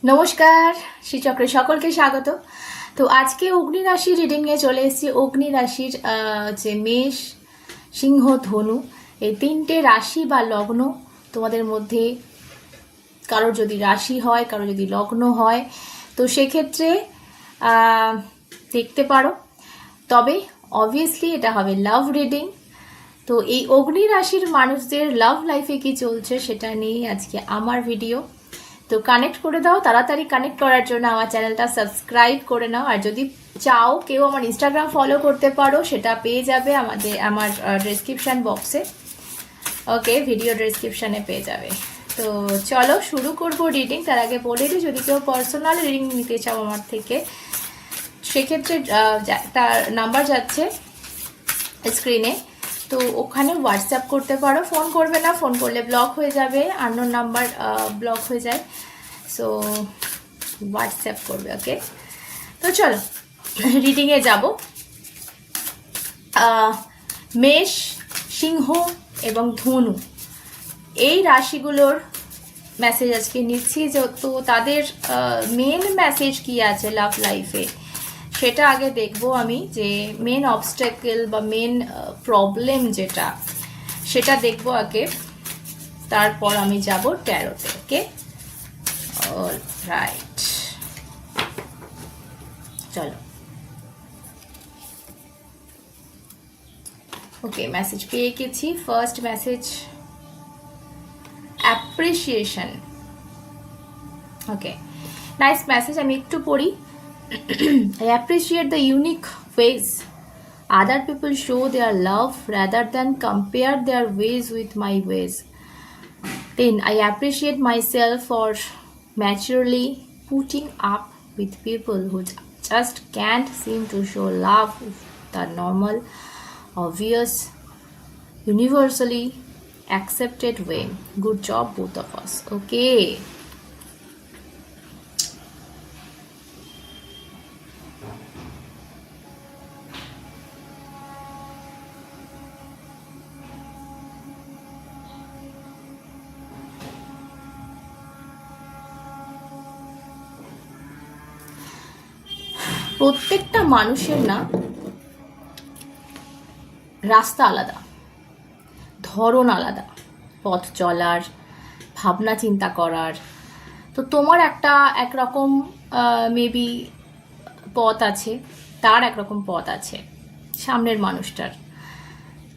নমস্কার, শ্রীচক্রে সকলকে স্বাগত। তো আজকে অগ্নি রাশি রিডিং নিয়ে চলে এসেছি। অগ্নি রাশির যে মেষ, সিংহ, ধনু এই তিনটে রাশি বা লগ্ন তোমাদের মধ্যে কারোর যদি রাশি হয়, কারো যদি লগ্ন হয়, তো সেক্ষেত্রে দেখতে পারো। তবে অবভিয়াসলি এটা হবে লাভ রিডিং। তো এই অগ্নি রাশির মানুষদের লাভ লাইফে কি চলছে সেটা নিয়ে আজকে আমার ভিডিও। তো কানেক্ট করে দাও, তাড়াতাড়ি কানেক্ট করার জন্য আমার চ্যানেলটা সাবস্ক্রাইব করে নাও। আর যদি চাও কেউ আমার ইনস্টাগ্রাম ফলো করতে পারো, সেটা পেয়ে যাবে আমার ডেসক্রিপশান বক্সে। ওকে, ভিডিও ডেসক্রিপশানে পেয়ে যাবে। তো চলো শুরু করবো রিডিং। তার আগে বলে দিই, যদি কেউ পার্সোনাল রিডিং নিতে চাও আমার থেকে, সেক্ষেত্রে তার নাম্বার যাচ্ছে স্ক্রিনে, তো ওখানে হোয়াটসঅ্যাপ করতে পারো। ফোন করবে না, ফোন করলে ব্লক হয়ে যাবে, আননোন নাম্বার ব্লক হয়ে যায়। সো হোয়াটসঅ্যাপ করবে। ওকে, তো চলো রিডিংয়ে যাব। মেষ, সিংহ এবং ধনু এই রাশিগুলোর মেসেজ আজকে নিচ্ছি। তো তাদের মেন মেসেজ কি আছে লাভ লাইফে সেটা আগে দেখব আমি, যে মেন অবস্ট্যাকল বা মেন প্রবলেম যেটা, সেটা দেখবো আগে, তারপর আমি যাব ট্যারোতে। ওকে, অলরাইট, চলো। ওকে, মেসেজ পেয়ে গেছি। First message, appreciation. Okay, nice message. আমি একটু পড়ি। I appreciate the unique ways other people show their love rather than compare their ways with my ways. Then I appreciate myself for maturely putting up with people who just can't seem to show love the normal, obvious, universally accepted way. Good job, both of us. Okay. প্রত্যেকটা মানুষের না রাস্তা আলাদা, ধরন আলাদা, পথ চলার, ভাবনা চিন্তা করার। তো তোমার একটা একরকম মেবি পথ আছে, তার একরকম পথ আছে সামনের মানুষটার।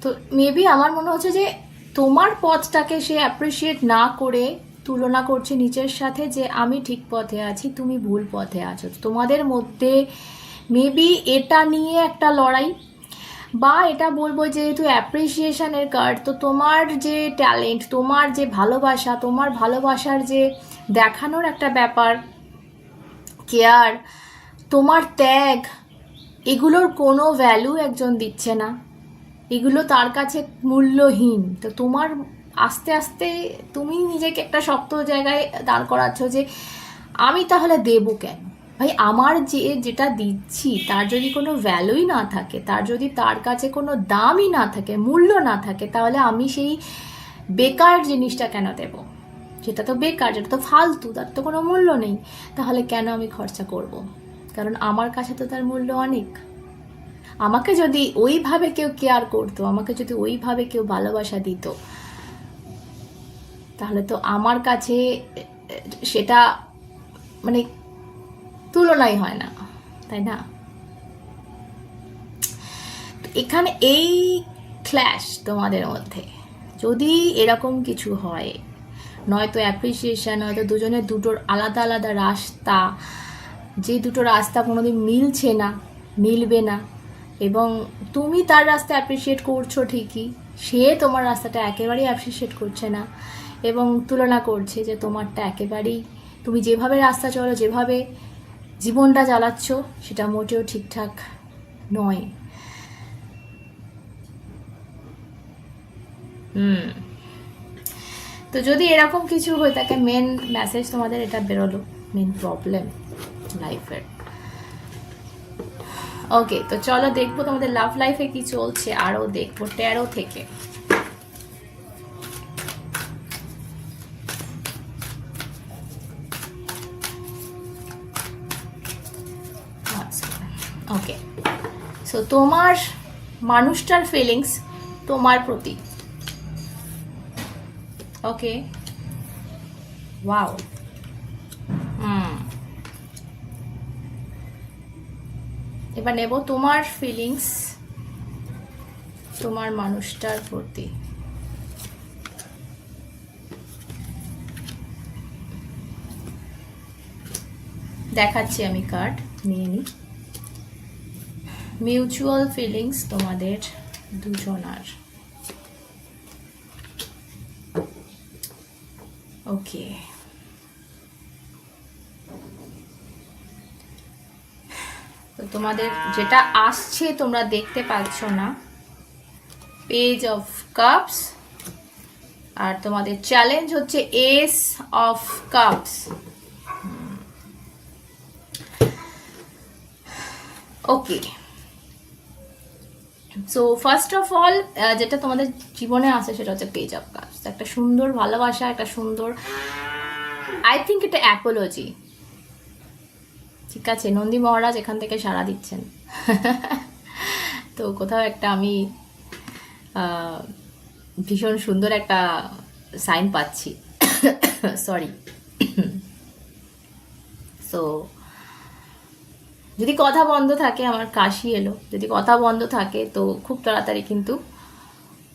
তো মেবি আমার মনে হচ্ছে যে তোমার পথটাকে সে অ্যাপ্রিসিয়েট না করে তুলনা করছে নিচের সাথে, যে আমি ঠিক পথে আছি, তুমি ভুল পথে আছো। তোমাদের মধ্যে মেবি এটা নিয়ে একটা লড়াই, বা এটা বলবো যেহেতু অ্যাপ্রিসিয়েশনের কার্ড, তো তোমার যে ট্যালেন্ট, তোমার যে ভালোবাসা, তোমার ভালোবাসার যে দেখানোর একটা ব্যাপার, কেয়ার, তোমার ত্যাগ, এগুলোর কোনো ভ্যালু একজন দিচ্ছে না, এগুলো তার কাছে মূল্যহীন। তো তোমার আস্তে আস্তে তুমি নিজেকে একটা শক্ত জায়গায় দাঁড় করাচ্ছ যে আমি তাহলে দেবো কেন ভাই? আমার যেটা দিচ্ছি তার যদি কোনো ভ্যালুই না থাকে, তার যদি তার কাছে কোনো দামই না থাকে, মূল্য না থাকে, তাহলে আমি সেই বেকার জিনিসটা কেন দেব? যেটা তো বেকার, যেটা তো ফালতু, তার তো কোনো মূল্য নেই, তাহলে কেন আমি খরচা করব? কারণ আমার কাছে তো তার মূল্য অনেক। আমাকে যদি ওইভাবে কেউ কেয়ার করতো, আমাকে যদি ওইভাবে কেউ ভালোবাসা দিত, তাহলে তো আমার কাছে সেটা মানে তুলনাই হয় না, তাই না? এখানে এই ক্ল্যাশ তোমাদের মধ্যে যদি এরকম কিছু হয়, নয়তো অ্যাপ্রিসিয়েশন, নয়তো দুজনের দুটোর আলাদা আলাদা রাস্তা, যে দুটো রাস্তা কোনোদিন মিলছে না, মিলবে না, এবং তুমি তার রাস্তা অ্যাপ্রিসিয়েট করছো ঠিকই, সে তোমার রাস্তাটা একেবারেই অ্যাপ্রিসিয়েট করছে না, এবং তুলনা করছে যে তোমারটা একেবারেই, তুমি যেভাবে রাস্তা চলো, যেভাবে জীবনটা চালাচ্ছ, সেটা মোটেও ঠিকঠাক নয়। তো যদি এরকম কিছু হয়ে থাকে, মেন মেসেজ তোমাদের এটা বেরোলো, মেন প্রবলেম লাইফের। ওকে, তো চলো দেখবো তোমাদের লাভ লাইফে কি চলছে, আরও দেখবো ট্যারো থেকে। ওকে, সো তোমার মানুষটার ফিলিংস তোমার প্রতি। ওকে, ওয়াও, এবার নেব তোমার ফিলিংস তোমার মানুষটার প্রতি। দেখাচ্ছি আমি কার্ড, নিয়ে নিই। মিউচুয়াল ফিলিংস তোমাদের দুজনার। ওকে, তো তোমাদের যেটা আসছে তোমরা দেখতে পাচ্ছ না, পেজ অফ কাপস, আর তোমাদের চ্যালেঞ্জ হচ্ছে S of cups. Okay, so first of all যেটা তোমাদের জীবনে আসে সেটা হচ্ছে পেজ অফ কাপস। একটা সুন্দর ভালোবাসা, একটা সুন্দর, আই থিঙ্ক এটা অ্যাপোলজি। ঠিক আছে, নন্দী মহারাজ এখান থেকে সাড়া দিচ্ছেন। তো কোথাও একটা আমি ভীষণ সুন্দর একটা সাইন পাচ্ছি। সরি। সো যদি কথা বন্ধ থাকে, আমার কাশি এলো, যদি কথা বন্ধ থাকে তো খুব তাড়াতাড়ি কিন্তু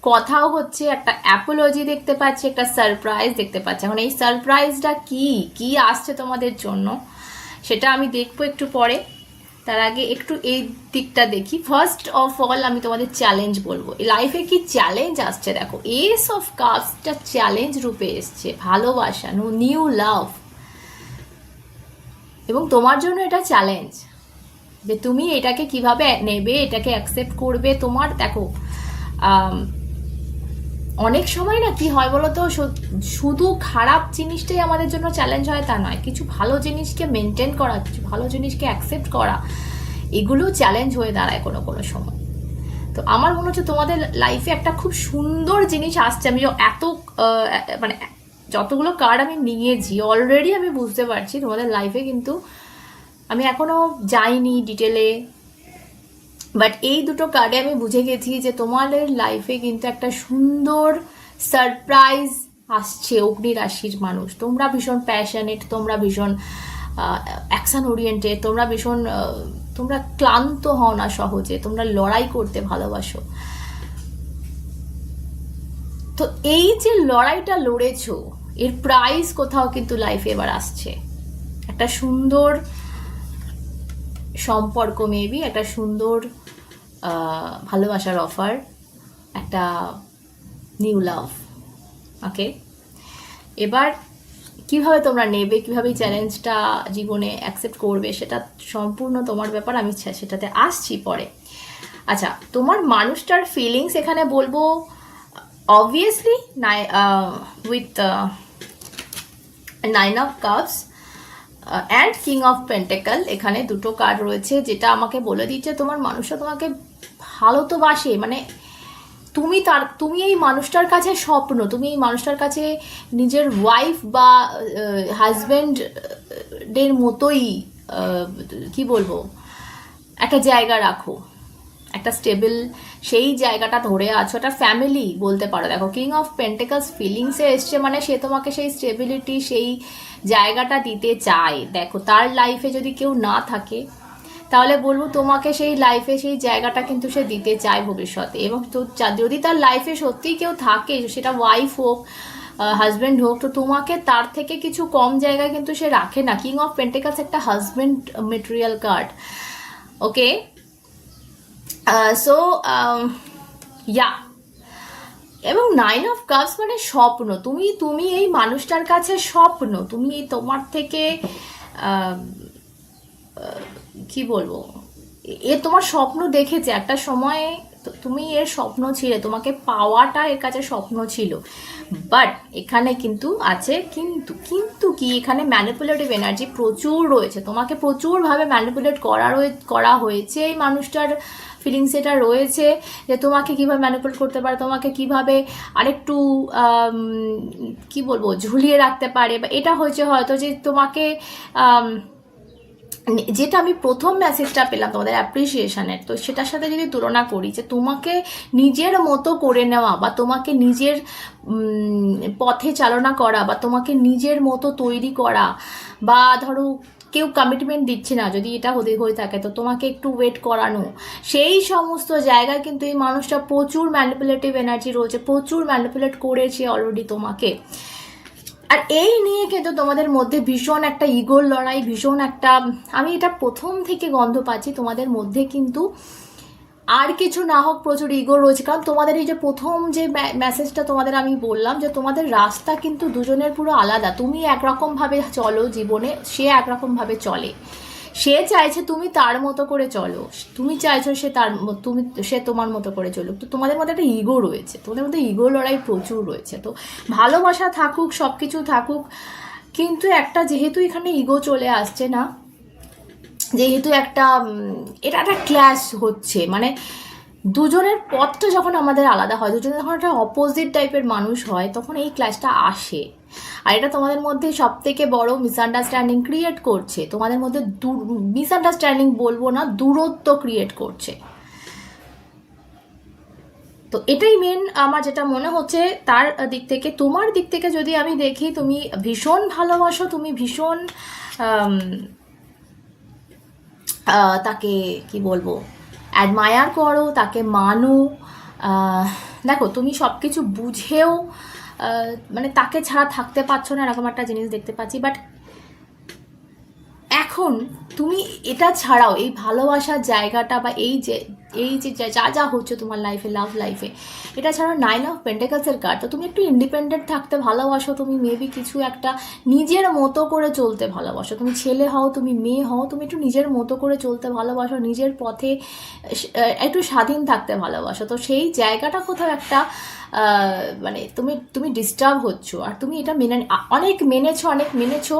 কথাও হচ্ছে, একটা অ্যাপোলজি দেখতে পাচ্ছি, একটা সারপ্রাইজ দেখতে পাচ্ছি। এখন এই সারপ্রাইজটা কি আসছে তোমাদের জন্য সেটা আমি দেখবো একটু পরে। তার আগে একটু এই দিকটা দেখি। ফার্স্ট অফ অল আমি তোমাদের চ্যালেঞ্জ বলবো, লাইফে কি চ্যালেঞ্জ আসছে। দেখো, এস অফ কাপসটা চ্যালেঞ্জ রূপে এসছে, ভালোবাসা, নিউ লাভ, এবং তোমার জন্য এটা চ্যালেঞ্জ যে তুমি এটাকে কিভাবে নেবে, এটাকে অ্যাকসেপ্ট করবে। তোমার দেখো, অনেক সময় না কি হয় বলো তো, শুধু খারাপ জিনিসটাই আমাদের জন্য চ্যালেঞ্জ হয় তা নয়, কিছু ভালো জিনিসকে মেনটেন করা, কিছু ভালো জিনিসকে অ্যাকসেপ্ট করা, এগুলো চ্যালেঞ্জ হয়ে দাঁড়ায় কোনো কোনো সময়। তো আমার মনে হচ্ছে তোমাদের লাইফে একটা খুব সুন্দর জিনিস আসছে। আমি এত মানে যতগুলো কার্ড আমি নিয়েছি অলরেডি আমি বুঝতে পারছি তোমাদের লাইফে, কিন্তু আমি এখনো যাইনি ডিটেলে, বাট এই দুটো কার্ডে আমি বুঝে গেছি যে তোমাদের লাইফে কিন্তু একটা সুন্দর সারপ্রাইজ আসছে। অগ্নি রাশির মানুষ, তোমরা ভীষণ প্যাশনেট, তোমরা ভীষণ অ্যাকশন ওরিয়েন্টেড, তোমরা ক্লান্ত হও না সহজে, তোমরা লড়াই করতে ভালোবাসো। তো এই যে লড়াইটা লড়েছো, এর প্রাইজ কোথাও কিন্তু লাইফে এবার আসছে। একটা সুন্দর সম্পর্ক, মেবি একটা সুন্দর ভালোবাসার অফার, একটা নিউ লাভ। ওকে, এবার কিভাবে তোমরা নেবে, কিভাবে চ্যালেঞ্জটা জীবনে অ্যাকসেপ্ট করবে, সেটা সম্পূর্ণ তোমার ব্যাপার, আমি সেটাতে আসছি পরে। আচ্ছা, তোমার মানুষটার ফিলিংস এখানে বলবো obviously with 9 of cups and king of pentacle. এখানে দুটো কার্ড রয়েছে যেটা আমাকে বলে দিচ্ছে তোমার মানুষটা তোমাকে ভালো তো বাসে, মানে তুমি এই মানুষটার কাছে স্বপ্ন, তুমি এই মানুষটার কাছে নিজের ওয়াইফ বা হাজব্যান্ডের মতোই কি বলবো একটা জায়গা রাখো, একটা স্টেবল সেই জায়গাটা ধরে আছো, একটা ফ্যামিলি বলতে পারো। দেখো, কিং অফ পেন্টাকলস ফিলিংসে এসছে, মানে সে তোমাকে সেই স্টেবিলিটি, সেই জায়গাটা দিতে চায়। দেখো, তার লাইফে যদি কেউ না থাকে তাহলে বলবো তোমাকে সেই লাইফে সেই জায়গাটা কিন্তু সে দিতে চায় ভবিষ্যতে। এবং তো যদি তার লাইফে সত্যিই কেউ থাকে, সেটা ওয়াইফ হোক হাজব্যান্ড হোক, তো তোমাকে তার থেকে কিছু কম জায়গায় কিন্তু সে রাখে না। কিং অফ পেন্টাকলস একটা হাজব্যান্ড মেটেরিয়াল কার্ড। ওকে, সো ইয়া, এবং 9 অফ কাপস মানে স্বপ্ন। তুমি এই মানুষটার কাছে স্বপ্ন, তুমি তোমার থেকে কি বলবো, এ তোমার স্বপ্ন দেখেছে একটা সময়ে, তুমি এর স্বপ্ন ছিলে, তোমাকে পাওয়াটা এর কাছে স্বপ্ন ছিল। বাট এখানে কিন্তু আছে কিন্তু কি, এখানে ম্যানিপুলেটিভ এনার্জি প্রচুর রয়েছে, তোমাকে প্রচুরভাবে ম্যানিপুলেট করা হয়েছে। এই মানুষটার ফিলিংস এটা রয়েছে যে তোমাকে কিভাবে ম্যানিপুলেট করতে পারে, তোমাকে কিভাবে আরেকটু কি বলবো ঝুলিয়ে রাখতে পারে, বা এটা হয়েছে হয়তো যে তোমাকে যেটা আমি প্রথম মেসেজটা পেলাম তোমাদের অ্যাপ্রিসিয়েশনের, তো সেটার সাথে যদি তুলনা করি যে তোমাকে নিজের মতো করে নেওয়া বা তোমাকে নিজের পথে চালনা করা বা তোমাকে নিজের মতো তৈরি করা, বা ধরো কেউ কমিটমেন্ট দিচ্ছে না যদি এটা হয়ে থাকে, তো তোমাকে একটু ওয়েট করানো, সেই সমস্ত জায়গায় কিন্তু এই মানুষটা প্রচুর ম্যানিপুলেটিভ এনার্জি রয়েছে, প্রচুর ম্যানিপুলেট করেছে অলরেডি তোমাকে। আর এই নিয়ে কিন্তু তোমাদের মধ্যে ভীষণ একটা ইগোর লড়াই, ভীষণ একটা, আমি এটা প্রথম থেকে গন্ধ পাচ্ছি তোমাদের মধ্যে কিন্তু আর কিছু না হোক প্রচুর ইগো রয়েছে। কারণ তোমাদের এই যে প্রথম যে মেসেজটা তোমাদের আমি বললাম যে তোমাদের রাস্তা কিন্তু দুজনের পুরো আলাদা। তুমি একরকমভাবে চলো জীবনে, সে একরকমভাবে চলে। সে চাইছে তুমি তার মতো করে চলো, তুমি চাইছো সে তোমার মতো করে চলুক। তো তোমাদের মধ্যে একটা ইগো রয়েছে, তোমাদের মধ্যে ইগো লড়াই প্রচুর রয়েছে। তো ভালোবাসা থাকুক, সব কিছু থাকুক, কিন্তু একটা যেহেতু এখানে ইগো চলে আসছে না, যেহেতু এটা একটা ক্ল্যাশ হচ্ছে, মানে দুজনের পথটা যখন আমাদের আলাদা হয়, দুজনের যখন একটা অপোজিট টাইপের মানুষ হয়, তখন এই ক্ল্যাশটা আসে। আর এটা তোমাদের মধ্যে সব থেকে বড় মিসআন্ডারস্ট্যান্ডিং ক্রিয়েট করছে, তোমাদের মধ্যে মিসআন্ডারস্ট্যান্ডিং বলবো না, দূরত্ব ক্রিয়েট করছে। তো এটাই মেন আমার যেটা মনে হচ্ছে তার দিক থেকে। তোমার দিক থেকে যদি আমি দেখি, তুমি ভীষণ ভালোবাসো, তুমি ভীষণ তাকে কি বলবো, অ্যাডমায়ার করো, তাকে মানো। দেখো তুমি সব কিছু বুঝেও মানে তাকে ছাড়া থাকতে পারছো না, এরকম একটা জিনিস দেখতে পাচ্ছি। বাট এখন তুমি এটা ছাড়াও এই ভালোবাসার জায়গাটা বা এই যে যা যা হচ্ছে তোমার লাইফে, লাভ লাইফে, এটা ছাড়া 9 অফ পেন্টাকলসের কার্ড। তো তুমি একটু ইন্ডিপেন্ডেন্ট থাকতে ভালোবাসো, তুমি মেবি কিছু একটা নিজের মতো করে চলতে ভালোবাসো। তুমি ছেলে হও, তুমি মেয়ে হও, তুমি একটু নিজের মতো করে চলতে ভালোবাসো, নিজের পথে একটু স্বাধীন থাকতে ভালোবাসো। তো সেই জায়গাটা কোথাও একটা মানে তুমি ডিস্টার্ব হচ্ছ। আর তুমি এটা অনেক মেনেছো।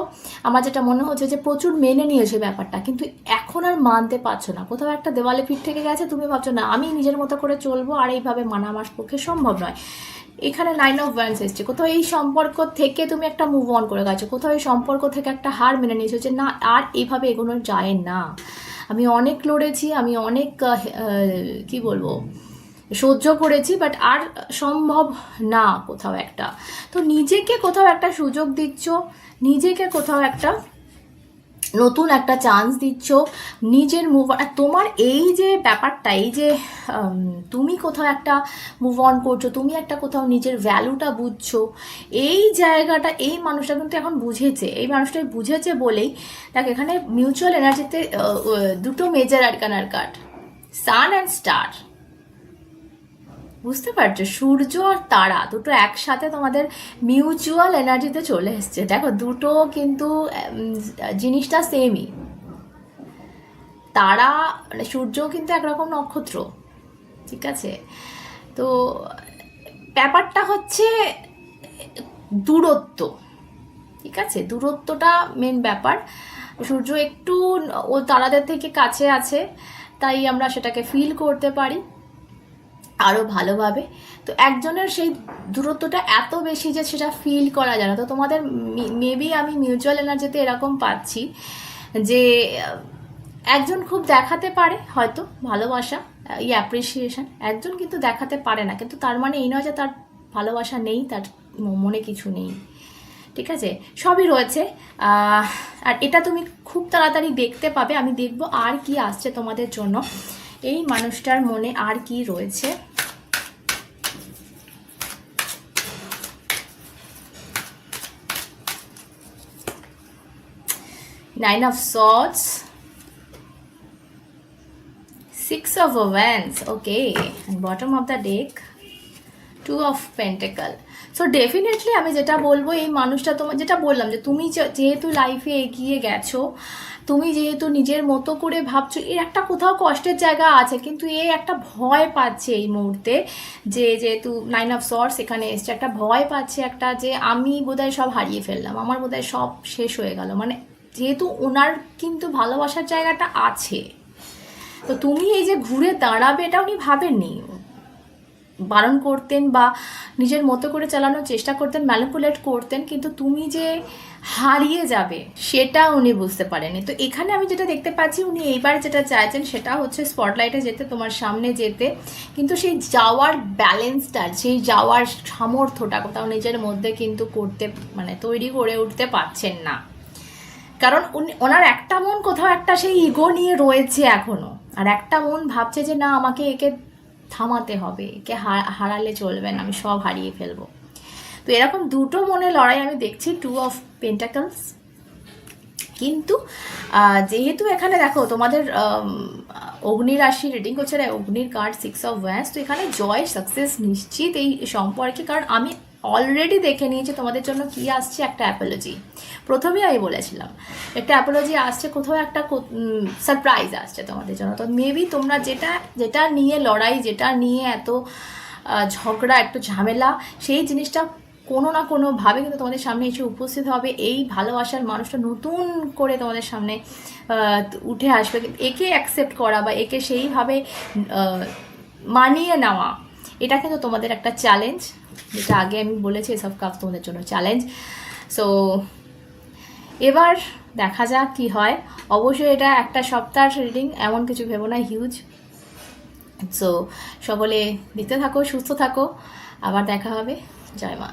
আমার যেটা মনে হচ্ছে যে প্রচুর মেনে নিয়েছে ব্যাপারটা, কিন্তু এখন আর মানতে পারছো না। কোথাও একটা দেওয়ালে পিঠ থেকে গেছে, তুমি ভাবছো না আমি নিজের মতো করে চলবো, আর এইভাবে মানা আমার পক্ষে সম্ভব নয়। এখানে 9 অফ ওয়ান্ডস এসছে। কোথাও এই সম্পর্ক থেকে তুমি একটা মুভ অন করে গেছো, কোথাও এই সম্পর্ক থেকে একটা হার মেনে নিয়েছো যে না, আর এইভাবে এগোনো যায় না। আমি অনেক লড়েছি, আমি অনেক কি বলবো সহ্য করেছি, বাট আর সম্ভব না কোথাও একটা। তো নিজেকে কোথাও একটা সুযোগ দিচ্ছ, নিজেকে কোথাও একটা নতুন একটা চান্স দিচ্ছ, নিজের মুভ। আর তোমার এই যে ব্যাপারটা, এই যে তুমি কোথাও একটা মুভ অন করছো, তুমি একটা কোথাও নিজের ভ্যালুটা বুঝছো, এই জায়গাটা এই মানুষটা কিন্তু এখন বুঝেছে। এই মানুষটাই বুঝেছে বলেই দেখ এখানে মিউচুয়াল এনার্জিতে দুটো মেজর আরকানার কার্ড, সান অ্যান্ড স্টার। বুঝতে পারছো, সূর্য আর তারা দুটো একসাথে তোমাদের মিউচুয়াল এনার্জিতে চলে এসছে। দেখো দুটো কিন্তু জিনিসটা সেমই। তারা মানে সূর্যও কিন্তু একরকম নক্ষত্র, ঠিক আছে? তো ব্যাপারটা হচ্ছে দূরত্ব, ঠিক আছে? দূরত্বটা মেন ব্যাপার। সূর্য একটু ও তারাদের থেকে কাছে আছে, তাই আমরা সেটাকে ফিল করতে পারি আরও ভালোভাবে। তো একজনের সেই দূরত্বটা এত বেশি যে সেটা ফিল করা যায় না। তো তোমাদের মেবি আমি মিউচুয়াল এনার্জিতে এরকম পাচ্ছি যে একজন খুব দেখাতে পারে হয়তো ভালোবাসা, এই অ্যাপ্রিসিয়েশন, একজন কিন্তু দেখাতে পারে না। কিন্তু তার মানে এই নয় যে তার ভালোবাসা নেই, তার মনে কিছু নেই, ঠিক আছে? সবই রয়েছে। আর এটা তুমি খুব তাড়াতাড়ি দেখতে পাবে। আমি দেখব আর কি আসছে তোমাদের জন্য, এই মানুষটার মনে আর কি রয়েছে। Nine of Swords, Six of Wands, okay, and bottom of the deck, Two of Pentacles. So definitely আমি যেটা বলবো, এই মানুষটা তোমার যেটা বললাম যে তুমি যেহেতু লাইফে এগিয়ে গেছো, তুমি যেহেতু নিজের মতো করে ভাবছো, এর একটা কোথাও কষ্টের জায়গা আছে, কিন্তু এ একটা ভয় পাচ্ছে এই মুহূর্তে যে যেহেতু 9 অফ সর্টস এখানে এসছে, একটা ভয় পাচ্ছে একটা যে আমি বোধহয় সব হারিয়ে ফেললাম, আমার বোধহয় সব শেষ হয়ে গেল। মানে যেহেতু ওনার কিন্তু ভালোবাসার জায়গাটা আছে, তো তুমি এই যে ঘুরে দাঁড়াবে এটা উনি ভাবেননি। বারণ করতেন বা নিজের মতো করে চালানোর চেষ্টা করতেন, ম্যানিপুলেট করতেন, কিন্তু তুমি যে হারিয়ে যাবে সেটা উনি বুঝতে পারেনি। তো এখানে আমি যেটা দেখতে পাচ্ছি, উনি এইবার যেটা চাইছেন সেটা হচ্ছে স্পটলাইটে যেতে, তোমার সামনে যেতে, কিন্তু সেই যাওয়ার ব্যালেন্সটা, সেই যাওয়ার সামর্থ্যটা কোথাও নিজের মধ্যে কিন্তু করতে মানে তৈরি করে উঠতে পারছেন না। কারণ ওনার একটা মন কোথাও একটা সেই ইগো নিয়ে রয়েছে এখনো, আর একটা মন ভাবছে যে না, আমাকে একে থামাতে হবে, একে হারালে চলবে না, আমি সব হারিয়ে ফেলবো। তো এরকম দুটো মনে লড়াই আমি দেখছি, 2 অফ পেন্টাকলস। কিন্তু যেহেতু এখানে দেখো তোমাদের অগ্নি রাশি রিডিং করছে, অগ্নির কার্ড 6 অফ ওয়ান্স, তো এখানে জয়, সাকসেস নিশ্চিত এই সম্পর্কে। কারণ আমি অলরেডি দেখে নিয়েছি তোমাদের জন্য কি আসছে, একটা অ্যাপোলজি। প্রথমেই আমি বলেছিলাম একটা অ্যাপোলজি আসছে, কোথাও একটা সারপ্রাইজ আসছে তোমাদের জন্য। তো মেবি তোমরা যেটা নিয়ে লড়াই, যেটা নিয়ে এত ঝগড়া, একটু ঝামেলা, সেই জিনিসটা কোনো না কোনোভাবে কিন্তু তোমাদের সামনে এসে উপস্থিত হবে। এই ভালোবাসার মানুষটা নতুন করে তোমাদের সামনে উঠে আসবে। একে অ্যাকসেপ্ট করা বা একে সেইভাবে মানিয়ে নেওয়া, এটা কিন্তু তোমাদের একটা চ্যালেঞ্জ, যেটা আগে আমি বলেছি, এসব কাজ তোমাদের জন্য চ্যালেঞ্জ। সো এবার দেখা যাক কি হয়। অবশ্যই এটা একটা সপ্তাহের রিডিং, এমন কিছু ভেবো না হিউজ। সো সকলে দেখতে থাকো, সুস্থ থাকো, আবার দেখা হবে। জয় মা।